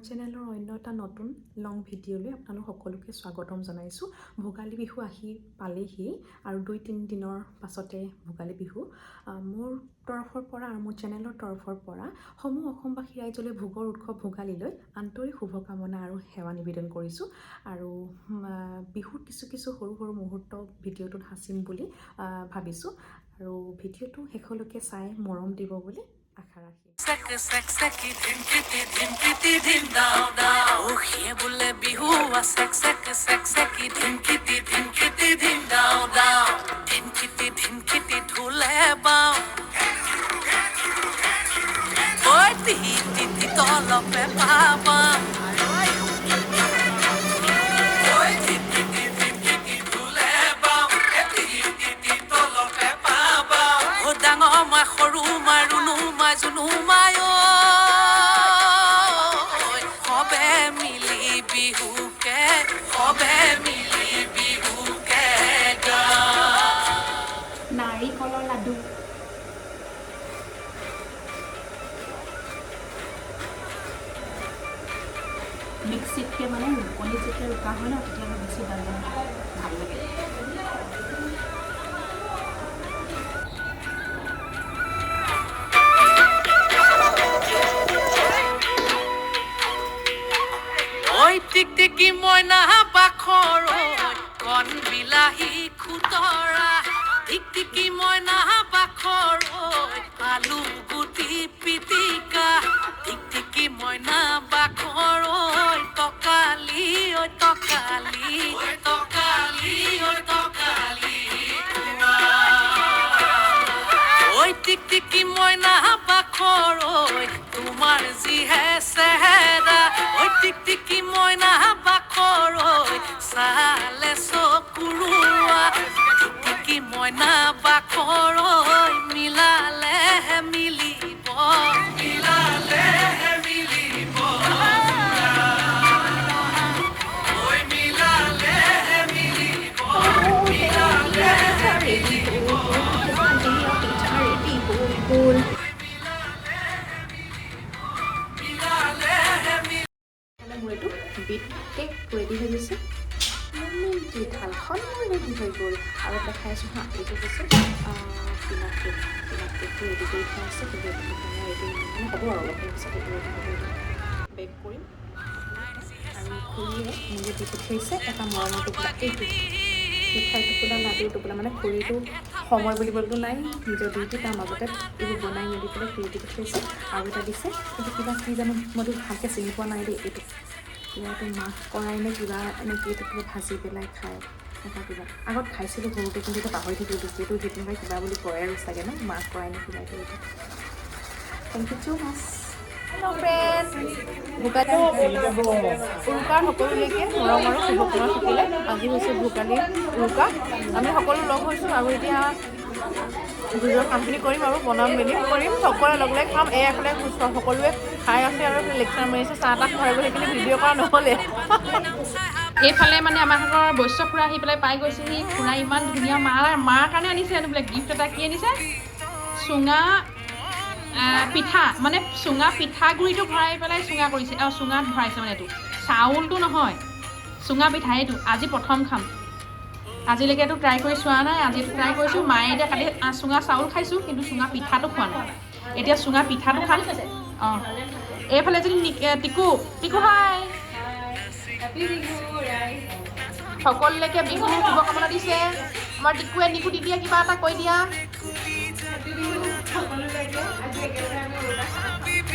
মোৰ চেনেলৰ অন্য এটা নতুন লং ভিডিঅ'লৈ আপোনালোক সকলোকে স্বাগতম জনাইছোঁ। ভোগালী বিহু আহি পালেহি আৰু 2-3 দিনৰ পাছতে ভোগালী বিহু। মোৰ তৰফৰ পৰা আৰু মোৰ চেনেলৰ তৰফৰ পৰা সমূহ অসমবাসী ৰাইজলৈ ভোগৰ উৎসৱ ভোগালীলৈ আন্তৰিক শুভকামনা আৰু সেৱা নিবেদন কৰিছোঁ। আৰু বিহুৰ কিছু সৰু সৰু মুহূৰ্ত ভিডিঅ'টোত সাঁচিম বুলি ভাবিছোঁ আৰু ভিডিঅ'টো শেষলৈকে চাই মৰম দিব বুলি আশা ৰাখি বোলে বিহু ধিনকিটি ঢোলে বাও ঐ টিটি তলপে পাবা সৰু মাই ৰুণু মাই জুনু মাই সবে মিলি বিহুকে নাৰিকলৰ লাডু মিক্সিতকৈ মানে ৰুকনি যেতিয়া ৰুকা হয় ন তেতিয়া বেছি ভাল লাগে। টিকটিকি মইনা বাখৰ কণ বিলাহী খুতৰা টিকটিকি মইনা বাখৰ আলু গুটি পিটিকা টিকটিকি মইনা বাখৰ টকালি টিকটিকি মইনা বাখৰ তোমাৰ যিহে চেহেৰা টিকটিকি মইনা বাখৰ চালে চকুৰুৱা টিকটিকি মইনা বাখৰ মিলালেহে মিলিব মোৰ এইটো বিট কেক ৰেডি হৈ গৈছে। থালখন ৰেডি হৈ গ'ল আৰু দেখাইছোঁ হা এইটো হৈছে পিনাট কেকটো ৰেডি কৰি থোৱা আছে। কিন্তু এইটো ৰেডি হ'ব আৰু অলপ পিছত এইটো ৰেডি হ'ব বেক কৰিম। আৰু খুৰীয়ে নিজে দি পঠিয়াইছে এটা মৰমৰ টোপোলা এইটো মিঠাই টোপোলা লাডুৰ টোপোলা মানে খুৰীটো সময় বুলিবলৈতো নাই নিজৰ ডিউটি তাৰ মাজতে এইবোৰ বনাই মেলি পেলাই খুৰী দি পঠিয়াইছে। আৰু এটা দিছে কিন্তু কিবা কি জানো মইতো ভালকৈ চিনি পোৱা নাই দেই। এইটো কিবাটো মাছ কৰাই নে কিবা এনেকৈ এইটো কিবা ভাজি পেলাই খায় এটা কিবা আগত খাইছিলোঁ সৰুতে কিন্তু এতিয়া পাহৰি থাকিলোঁ যিহেতু সেইদিনাই কিবা বুলি কয় আৰু চাগে ন মাছ কৰাই নে কিবা এইটো thank you so' much. Hello' friend Bhogali উৰুকাৰ সকলোলৈকে মৰম আৰু শুভকামনা থাকিলে। আজি হৈছে ভোগালী উৰুকা। আমি সকলো লগ হৈছোঁ আৰু এতিয়া নিজৰ কামখিনি কৰিম আৰু বনাম মেলি কৰিম সকলোৱে লগ লাগি খাম। এফালে সকলোৱে খাই আছে আৰু লেকচাৰ মাৰিছে চাহ তাহ খুৱাই গ'ল সেইখিনি ভিডিঅ' কৰা নহ'লে। এইফালে মানে আমাৰ ঘৰৰ বৈশ্য খুৰা আহি পেলাই পাই গৈছেহি। খুৰা ইমান ধুনীয়া মাৰ কাৰণে আনিছে বোলে গিফ্ট এটা। কি আনিছে? চুঙা পিঠা মানে চুঙা পিঠাগুড়িটো ভৰাই পেলাই চুঙা কৰিছে চুঙাত ভৰাইছে মানে এইটো চাউলটো নহয় চুঙা পিঠা এইটো আজি প্ৰথম খাম। আজিলৈকেতো ট্ৰাই কৰি চোৱা নাই। আজি ট্ৰাই কৰিছোঁ। মায়ে এতিয়া কালি চুঙা চাউল খাইছোঁ কিন্তু চুঙা পিঠাটো খোৱা নাই। এতিয়া চুঙা পিঠাটো খাম। অঁ এইফালে যদি টিকু হাই সকলোলৈকে বিহুৰ শুভকামনা দিছে। আমাৰ টিকুৱে নিকু দিয়া কিবা এটা কৈ দিয়া।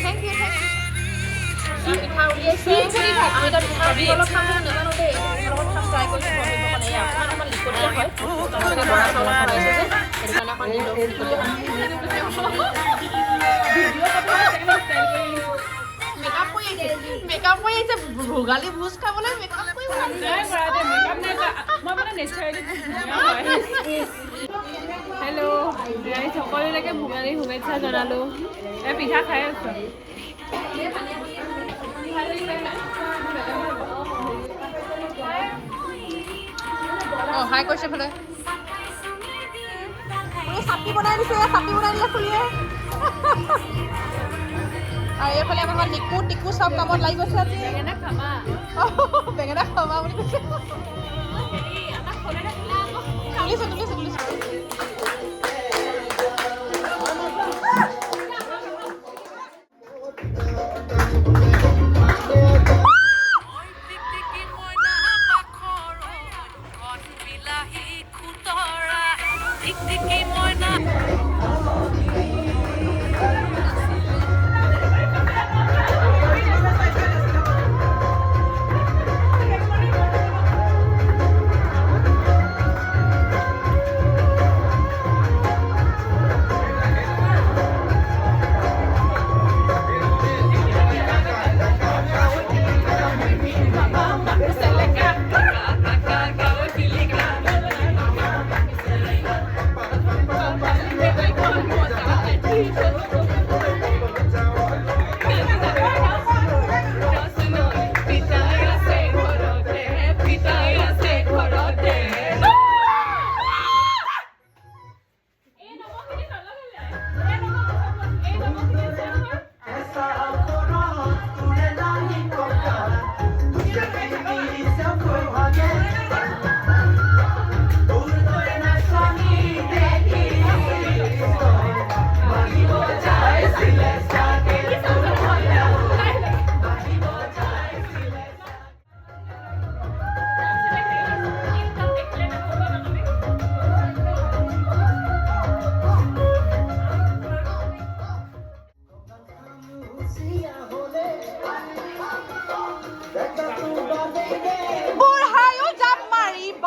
থেংক ইউ পিঠা উলিয়াইছে। আমি এতিয়া ভাবি অলপ খাম নাজানো দেই লগত খাম ট্ৰাই কৰিছোঁ অকণমান লিকটীয়া হয় বৰা চাউলত বনাইছে যে সেইটো কাৰণে মেকআপ কৰি আহিছে ভোগালী ভোজ খাবলৈ মেকআপ কৰি হেল্ল' সকলোলৈকে ভোগালী শুভেচ্ছা জনালোঁ। পিঠা খাই আছোঁ। অঁ হাই কৈছে ফালে চাপি বনাই দিছে খুৰীয়ে আৰু এইফালে আমাৰ টিকু টিকু চব কামত লাগি গৈছে আজি বেঙেনা খাবা বেঙেনা খাবা বুলি কৈছে হেৰি আমাক খোলে থাকিলে আকৌ তুলিছোঁ ঐ টিকটিকি মইনা পাখৰৈ ঘন বিলাহী খুতৰা টিকটিকি মইনা বুঢ়ায়ো জাপ মাৰিব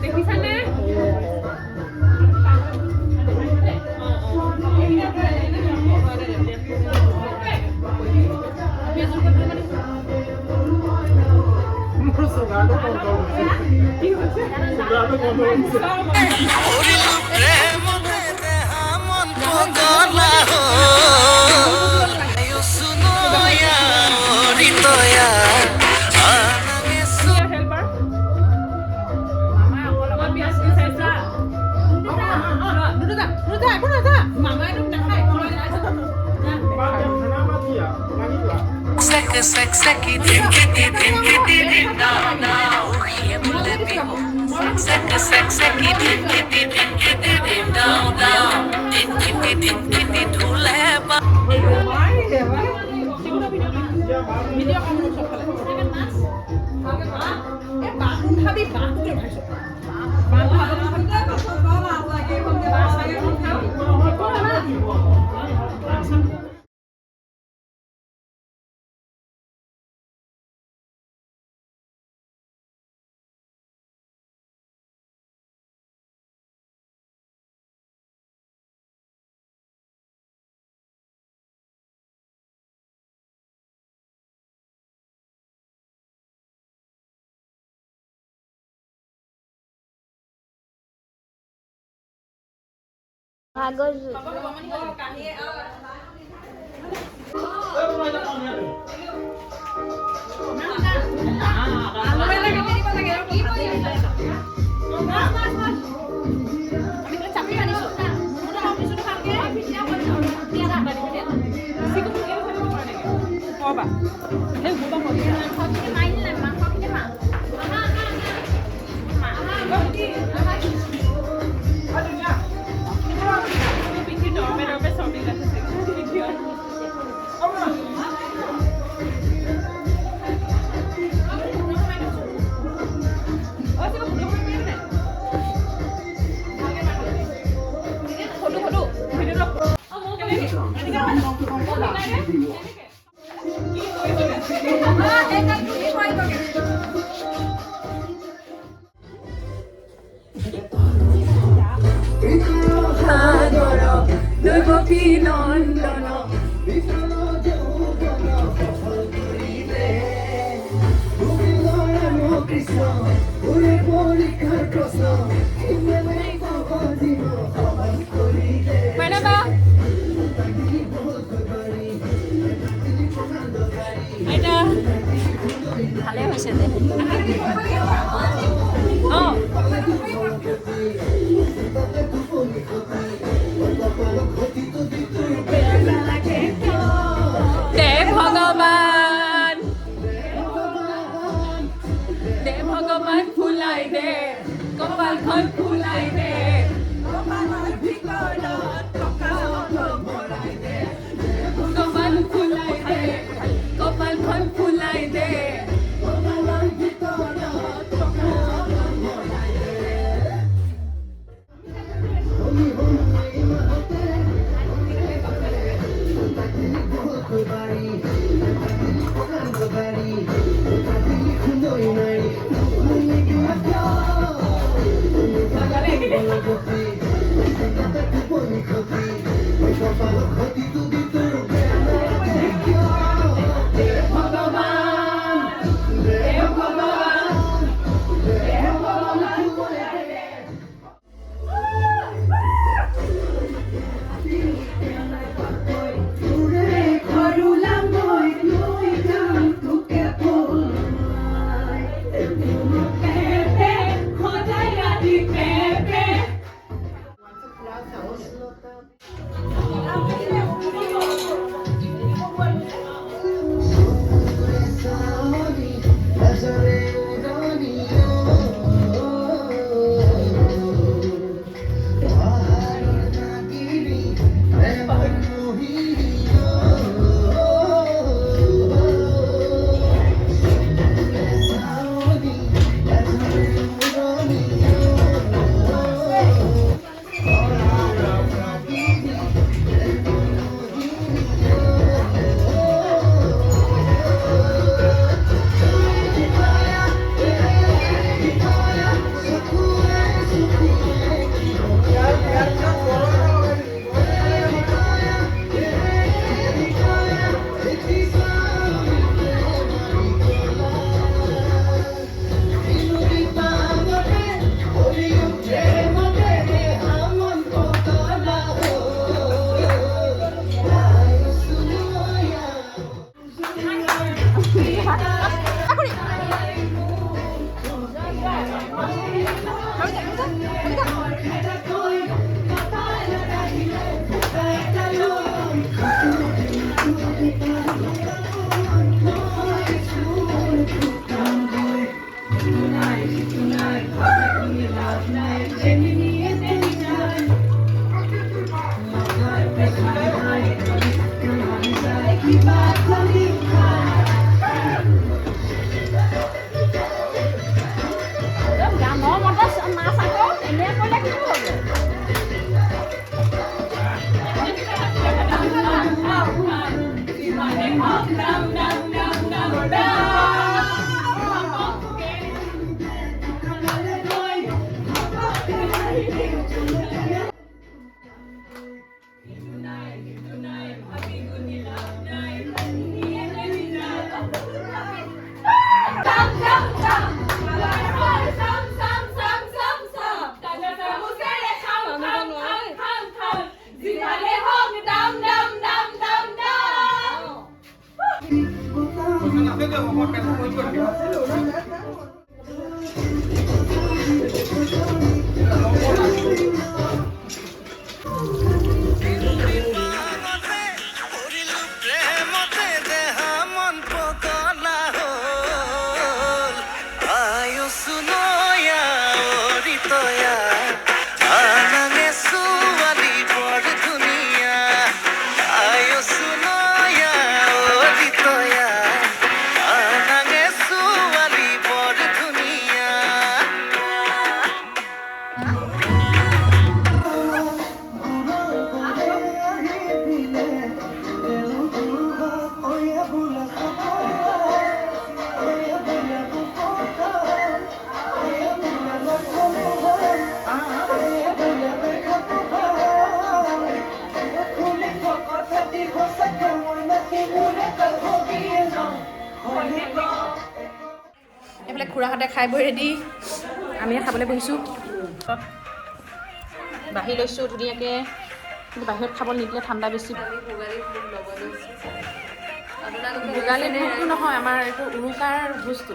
দেখিছানে কৰিলো প্ৰেমতে দেহা মন পগলা আয়ো সুনয়া অৰিতয়া আনাগেছো হেল্পাৰ মামাই অকল অকল পিয়াজ দি চাইছা মামাই তোক দেখাই চেক सेक्सी धिमकिटी धिमकिटी धिम डाउ डाउ ये बोले बिहू सेक्सी धिमकिटी धिमकिटी धिम डाउ डाउ धिमकिटी धिमकिटी ढोले बा ভিডিঅ' কাম চব ফালে এই বাহু খাবি বাহু উঠাইছো বাহু ভালে হৈছে দে ভগৱান ফুলাই দে কপালখন ফুলাই দে কপালৰ ভিতৰত কপাল ফুলাই দে কপালখন ফুলাই দে কপালৰ ভিতৰত গানৰ মতে নাচ আকৌ এনে কৰিলে কি হ'ব? এইফালে খুৰাহঁতে খাই বৈ ৰেডি, আমি খাবলৈ বহিছোঁ। বাঢ়ি লৈছোঁ ধুনীয়াকৈ, কিন্তু বাহিৰত খাব নিদিলে ঠাণ্ডা বেছি। ভোগালী ভোজটো নহয়, আমাৰ এইটো উৰুকাৰ ভোজটো।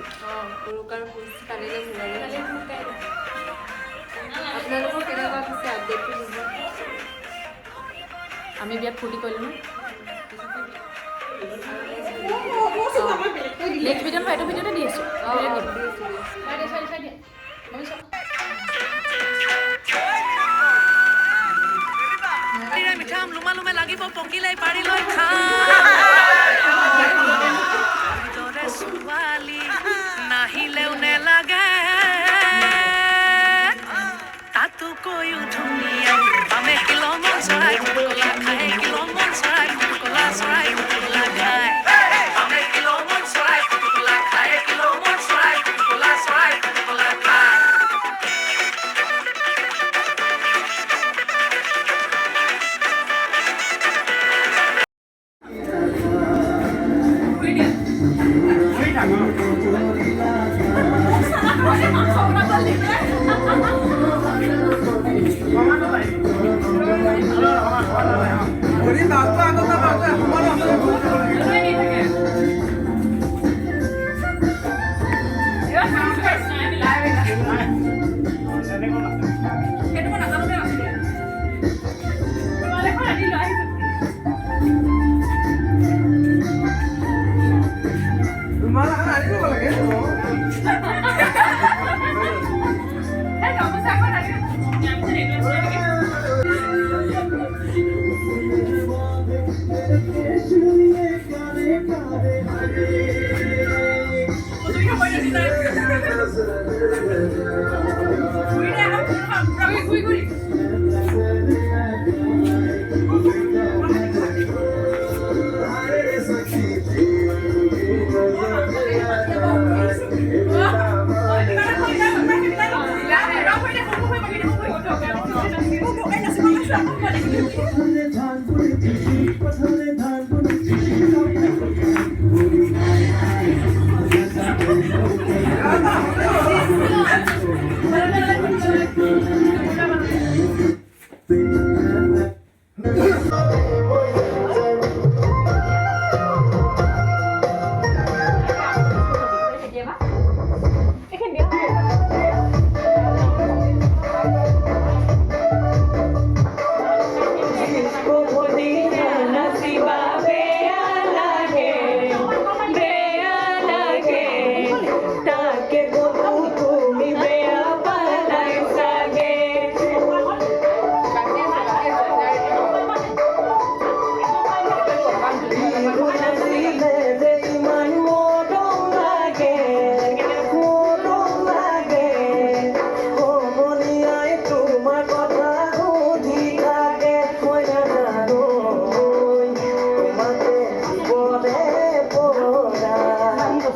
উৰুকাৰ ভোজ কালিলৈ ভোগালী। আপোনালোকৰ কেনেকুৱা হৈছে আপডেটটো দিব। আমি বিয়াত ফূৰ্তি কৰিলোঁ ন। নেক্সট ভিডিঅ' নহয়, এইটো ভিডিঅ'তে দি আছোঁ। মিঠাম লুমা লুমে লাগিব পকিলাই পাৰি লৈ খা ছোৱালী নাহিলেও নেলাগে তাতো কৈও ধুনীয়া পামে কিলো মন চৰাই কলা খাই কিলো মন চৰাই কলা চৰাই কলা খাই পামে কিলো মন চৰাই কলা খাই কিলো মন চৰাই কলা চৰাই কলা খাই Thank you.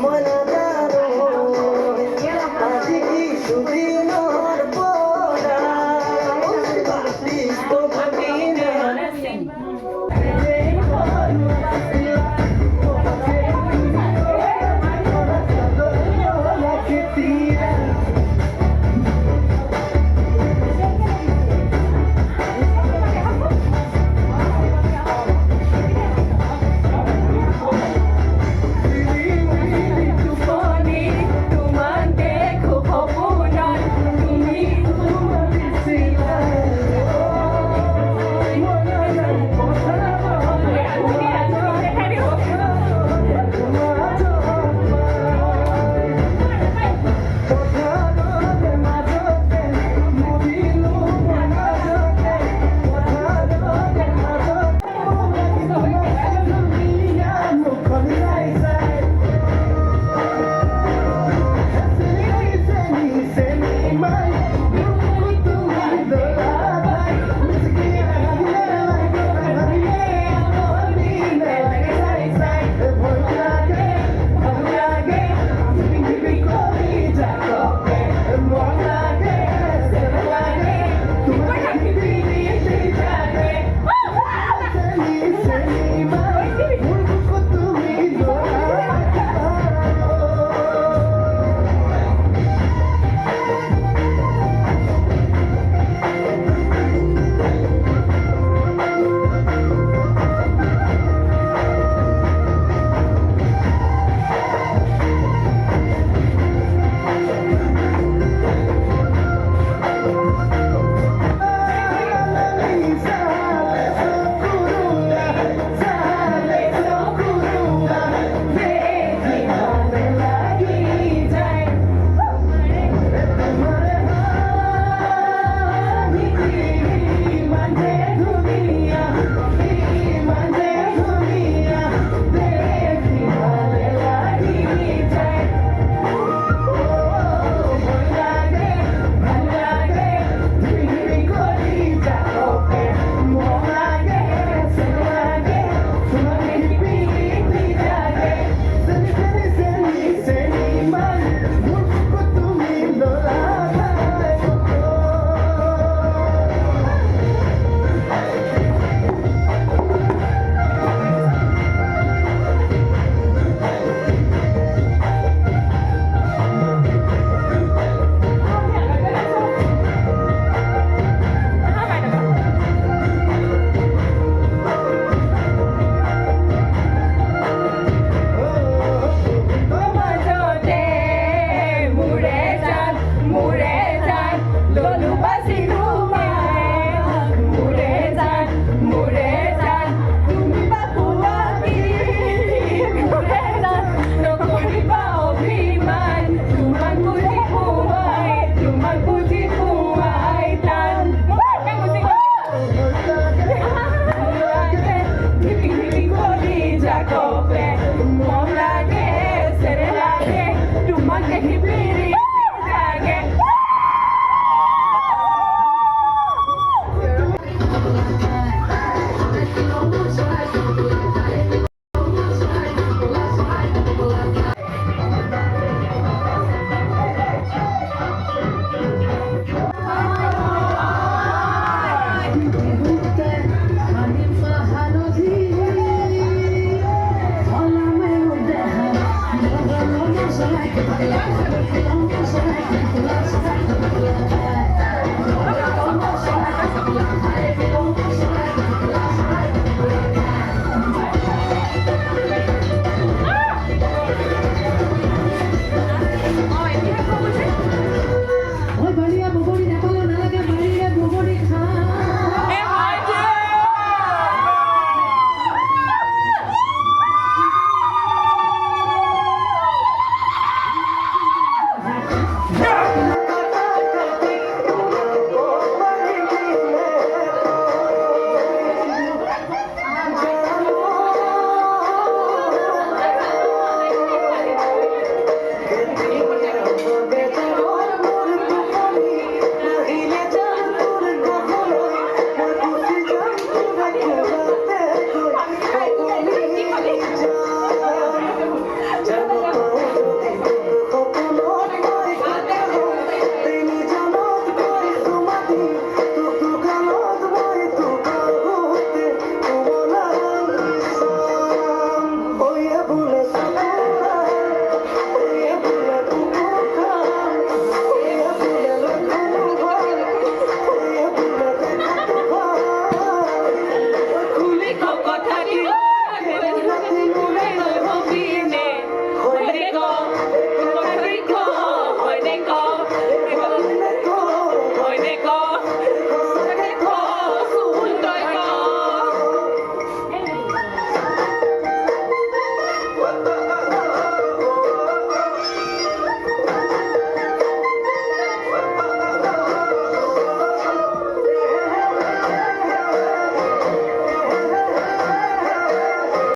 Like